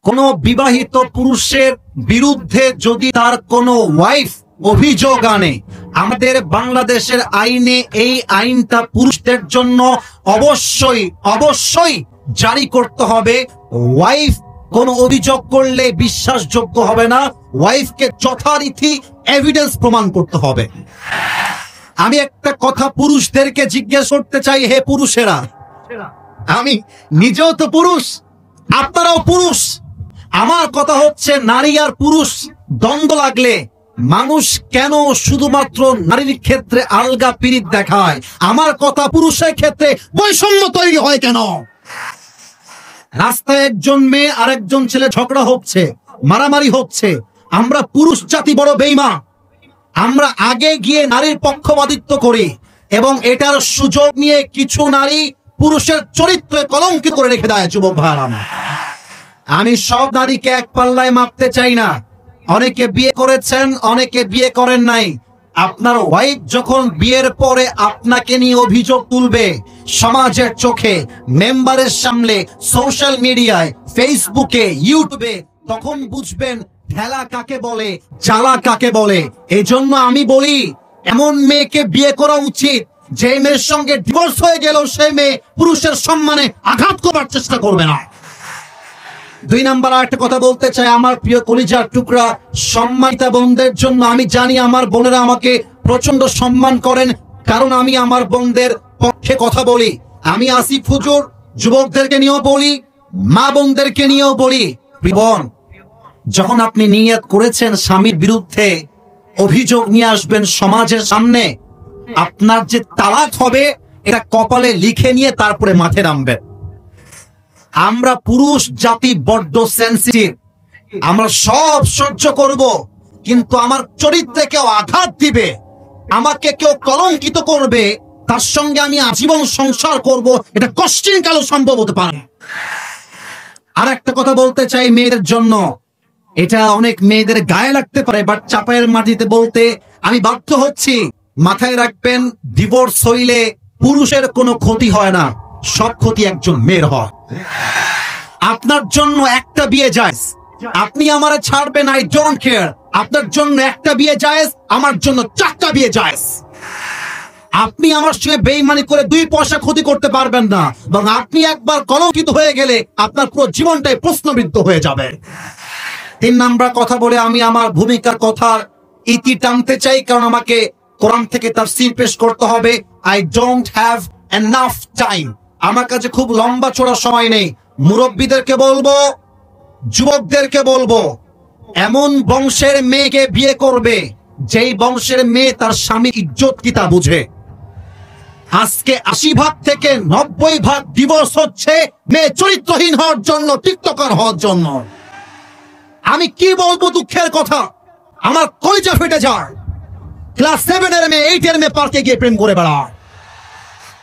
কোন বিবাহিত পুরুষের বিরুদ্ধে যদি তার কোনো ওয়াইফ অভিযোগ আনে, আমাদের বাংলাদেশের আইনে এই আইনটা পুরুষদের জন্য অবশ্যই অবশ্যই জারি করতে হবে। ওয়াইফ কোন অভিযোগ করলে বিশ্বাসযোগ্য হবে না, ওয়াইফকে যথারীতি এভিডেন্স প্রমাণ করতে হবে। আমি একটা কথা পুরুষদেরকে জিজ্ঞেস করতে চাই, হে পুরুষেরা, আমি নিজেও তো পুরুষ, আপনারাও পুরুষ। আমার কথা হচ্ছে, নারী আর পুরুষ দ্বন্দ্ব লাগলে মানুষ কেন শুধুমাত্র নারীর ক্ষেত্রে আলগা পিরিত দেখায়? আমার কথা, পুরুষের ক্ষেত্রে বৈষম্য তৈরি হয় কেন? রাস্তায় একজন মেয়ে আর একজন ছেলে ঝগড়া হচ্ছে, মারামারি হচ্ছে, আমরা পুরুষ জাতি বড় বেঈমান। আমরা আগে গিয়ে নারীর পক্ষপাতিত্ব করি এবং এটার সুযোগ নিয়ে কিছু নারী পুরুষের চরিত্রে কলঙ্কিত করে রেখে দেয়। যুবক ভাইরা, আমি সব নারীকে এক পাল্লায় মাপতে চাই না। অনেকে বিয়ে করেছেন, অনেকে বিয়ে করেন নাই। আপনার ওয়াইফ যখন বিয়ের পরে আপনাকে নিয়ে অভিযোগ তুলবে সমাজের চোখে, মেম্বারের সামনে, সোশ্যাল মিডিয়ায়, ফেসবুকে, ইউটিউবে, তখন বুঝবেন ঠেলা কাকে বলে, জ্বালা কাকে বলে। এই জন্য আমি বলি, এমন মেয়েকে বিয়ে করা উচিত যে মেয়ের সঙ্গে ডিভোর্স হয়ে গেল সেই মেয়ে পুরুষের সম্মানে আঘাত করার চেষ্টা করবে না। দুই নাম্বার আরেকটা কথা বলতে চাই, আমার প্রিয় কলিজার টুকরা সম্মানিতা বোনদের জন্য। আমি জানি আমার বোনেরা আমাকে প্রচন্ড সম্মান করেন, কারণ আমি আমার বোনদের পক্ষে কথা বলি। আমি আসিফ হুজুর যুবকদেরকে নিয়েও বলি, মা বোনদেরকে নিয়েও বলি, বোন, যখন আপনি নিয়ত করেছেন স্বামীর বিরুদ্ধে অভিযোগ নিয়ে আসবেন সমাজের সামনে, আপনার যে তালাক হবে এটা কপালে লিখে নিয়ে তারপরে মাঠে নামবেন। আমরা পুরুষ জাতি বড্ড সেনসিটিভ, আমরা সব সহ্য করব, কিন্তু আমার চরিত্রে কেউ আঘাত দিবে, আমাকে কেউ কলঙ্কিত করবে, তার সঙ্গে আমি আজীবন সংসার করব, এটা কষ্টিন কালো সম্ভব হতে পারে। আর একটা কথা বলতে চাই মেয়েদের জন্য, এটা অনেক মেয়েদের গায়ে লাগতে পারে, বাট চাপায়ের মাটিতে বলতে আমি বাধ্য হচ্ছি। মাথায় রাখবেন, ডিভোর্স হইলে পুরুষের কোনো ক্ষতি হয় না, সব ক্ষতি একজন মেয়ের হয়। আপনার জন্য একটা বিয়ে জায়েজ, আপনি আমারে ছাড়বেন, আই ডোন্ট কেয়ার। আপনার জন্য একটা বিয়ে জায়েজ, আমার জন্য 4টা বিয়ে জায়েজ। আপনি আমার সঙ্গে বেইমানি করে 2 পয়সা ক্ষতি করতে পারবেন না, এবং আপনি একবার কলঙ্কিত হয়ে গেলে আপনার পুরো জীবনটাই প্রশ্নবিদ্ধ হয়ে যাবে। 3 নাম্বার কথা বলে আমি আমার ভূমিকার কথার ইতি টানতে চাই, কারণ আমাকে কোরআন থেকে তাফসীর পেশ করতে হবে। I don't have enough time, আমার কাছে খুব লম্বা চড়া সময় নেই। মুরব্বীদেরকে বলবো, যুবকদেরকে বলবো, এমন বংশের মেয়েকে বিয়ে করবে যেই বংশের মেয়ে তার স্বামীর ইজ্জত কি তা বুঝে। আজকে 80% থেকে 90% ডিভোর্স হচ্ছে মেয়ে চরিত্রহীন হওয়ার জন্য, টিকটকার হওয়ার জন্য। আমি কি বলবো, দুঃখের কথা, আমার কলিজা ফেটে যায়। ক্লাস 7 এর মেয়ে 8 এর মেয়ে পার্কে গিয়ে প্রেম করে বেড়ায়,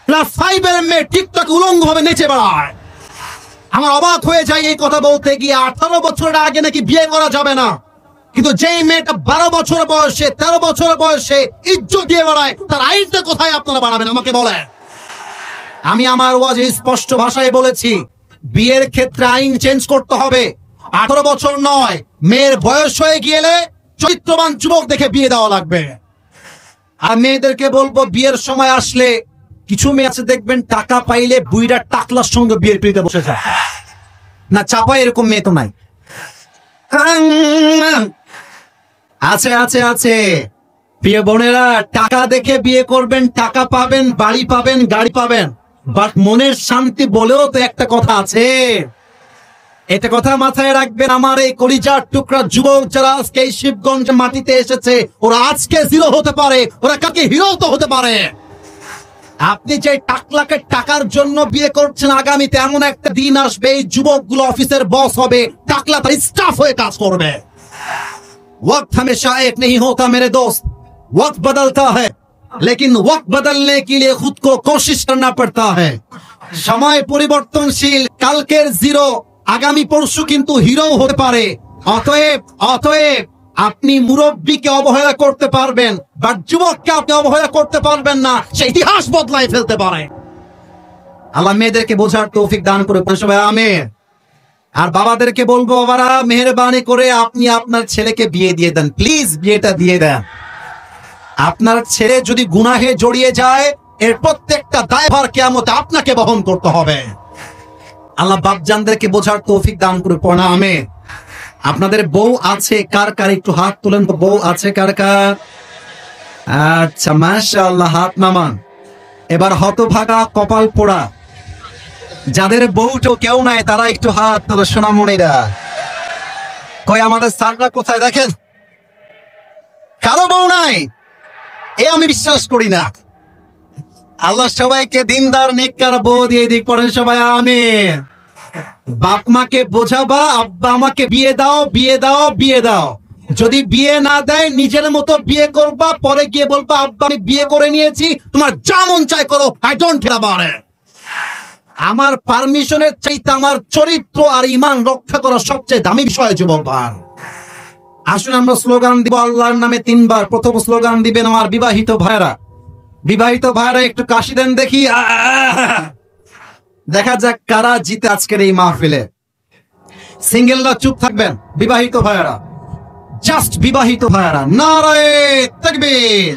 ক্লাস 5 এর মেয়ে টিকটক উলঙ্গ ভাবে নেচে বেড়ায়। আমার অবাক হয়ে যায় এই কথা বলতে গিয়ে। 18 বছরের আগে নাকি বিয়ে করা যাবে না, কিন্তু যেই মেয়েটা 12 বছর বয়সে, 13 বছর বয়সে ইজ্জত দিয়ে বেড়ায়, তার আইনটা কোথায় আপনারা বাড়াবেন আমাকে বলেন। আমি আমার ওয়াজে স্পষ্ট ভাষায় বলেছি, বিয়ের ক্ষেত্রে আইন চেঞ্জ করতে হবে। 18 বছর নয়, মেয়ের বয়স হয়ে গেলে চরিত্রবান যুবক দেখে বিয়ে দেওয়া লাগবে। আর মেয়েদেরকে বলবো, বিয়ের সময় আসলে কিছু মেয়ে আছে দেখবেন টাকা পাইলে বুইড়া টাকলার সঙ্গে বিয়ের পিড়িতে বসে যায় না। চাপায় এরকম মেয়ে তো নাই, আছে আছে আছে। প্রিয় বোনেরা, টাকা দেখে বিয়ে করবেন, টাকা পাবেন, বাড়ি পাবেন, গাড়ি পাবেন, বাট মনের শান্তি বলেও তো একটা কথা আছে। এটা কথা মাথায় রাখবেন। আমার এই কলিজার টুকরা যুবক যারা আজকে এই শিবগঞ্জ মাটিতে এসেছে, ওরা আজকে জিরো হতে পারে, ওরা কাকে হিরো তো হতে পারে। আপনি যে টাকলাকে টাকার জন্য বিয়ে করছেন, আগামীতে এমন একটা দিন আসবে এই যুবকগুলো অফিসের বস হবে, টাকলা তার স্টাফ হয়ে কাজ করবে। वक्त हमेशा एक नहीं होता मेरे दोस्त, वक्त बदलता है, लेकिन वक्त बदलने के लिए खुद को कोशिश करना पड़ता है। समय পরিবর্তনশীল, কালকের জিরো আগামী পরশু কিন্তু হিরো হতে পারে। অতএব অতএব আপনি মুরব্বীকে অবহেলা করতে পারবেন, বাট যুবককে আপনি অবহেলা করতে পারবেন না, সে ইতিহাস বদলায় ফেলতে পারে। আল্লাহ মেয়েদেরকে বোঝার তৌফিক দান করে, সবাই আমিন। আর বাবাদেরকে বলবো, বাবারা মেহেরবানি করে আপনি আপনার ছেলেকে বিয়ে দিয়ে দেন, প্লিজ বিয়েটা দিয়ে দেন। আপনার ছেলে যদি গুনাহে জড়িয়ে যায়, এর প্রত্যেকটা দায়ভার কিয়ামতে আপনাকে বহন করতে হবে। আল্লাহ বাপজানদেরকে বোঝার তৌফিক দান করে পড়া আমিন। আপনাদের বউ আছে কার কার, একটু হাত তুলেন তো। বউ আছে কার কার? আচ্ছা, মাশাআল্লাহ, হাত নামান। এবার হতভাগা কপাল পোড়া যাদের বউটো কেউ নাই, তারা একটু হাত তোলো। সোনামণিরা কই, আমাদের স্যাররা কোথায়? দেখেন, কারো বউ নাই, এ আমি বিশ্বাস করি না। আল্লাহ সবাইকে দিনদার নেককার বউ দিয়ে দিক। পড়েন সবাই আমিন। বাপ মাকে বোঝাবা, আব্বা আমাকে বিয়ে দাও, বিয়ে দাও, বিয়ে দাও। যদি বিয়ে না দেয়, নিজের মতো বিয়ে করবা, পরে গিয়ে বলবা আব্বা আমি বিয়ে করে নিয়েছি, তোমার যা মন চায় করো, I don't care about it. আমার পারমিশনের চাইতে আমার চরিত্র আর ঈমান রক্ষা করা সবচেয়ে দামি বিষয় যুবক ভাই। আসুন আমরা স্লোগান দিব আল্লাহর নামে 3 বার। প্রথম স্লোগান দিবেন আমার বিবাহিত ভাইরা। বিবাহিত ভাইরা একটু কাশি দেন দেখি। দেখা যাক কারা জিতে আজকের এই মাহফিলে। সিঙ্গেলরা চুপ থাকবেন। বিবাহিত ভাইরা, জাস্ট বিবাহিত ভাইরা, নারায়ে তাকবীর।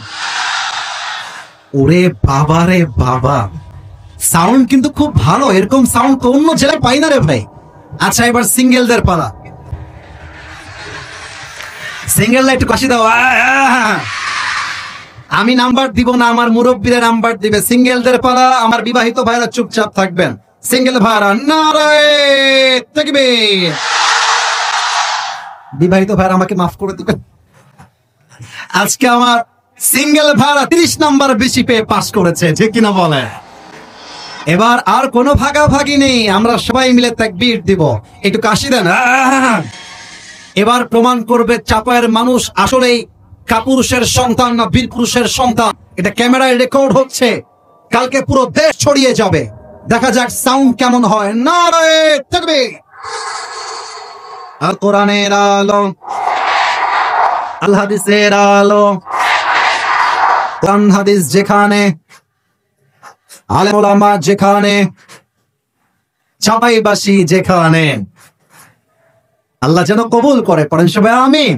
ওরে বাবা রে বাবা, সাউন্ড কিন্তু খুব ভালো। এরকম সাউন্ড তো অন্য জেলায় পাই না রে ভাই। আচ্ছা, এবার সিঙ্গেলদের পালা। সিঙ্গেলরা একটু কাশি দাও। আমি নাম্বার দিব না, আমার মুরব্বীরা নাম্বার দিবে। সিঙ্গেলদের পালা। আমার বিবাহিত ভাইরা চুপচাপ থাকবেন। সিঙ্গেল ভাইরা, নারায়ে তাকবীর। বিবাহিত ভাইরা আমাকে মাফ করে দিবেন। আজকে আমার সিঙ্গেল ভাইরা 30 নাম্বার বেশি পেয়ে পাস করেছে, ঠিক কিনা বলে? এবার আর কোনো ভাগাভাগি নেই, আমরা সবাই মিলে তাকবীর দিব। একটু কাশি দেন। এবার প্রমাণ করবে চাপায়ের মানুষ আসলেই কাপুরুষের সন্তান না বীর পুরুষের সন্তান। এটা ক্যামেরায় রেকর্ড হচ্ছে, কালকে পুরো দেশ ছড়িয়ে যাবে। দেখা যাক সাউন্ড কেমন হয়। নারায়ে তাকবীর। আর কোরআনের আলো, আল হাদিসের আলো, কোরআন হাদিস যেখানে, আলেম ওলামা যেখানে, চাপাইবাসী যেখানে, আল্লাহ যেন কবুল করে। পড়েন সবাই আমিন।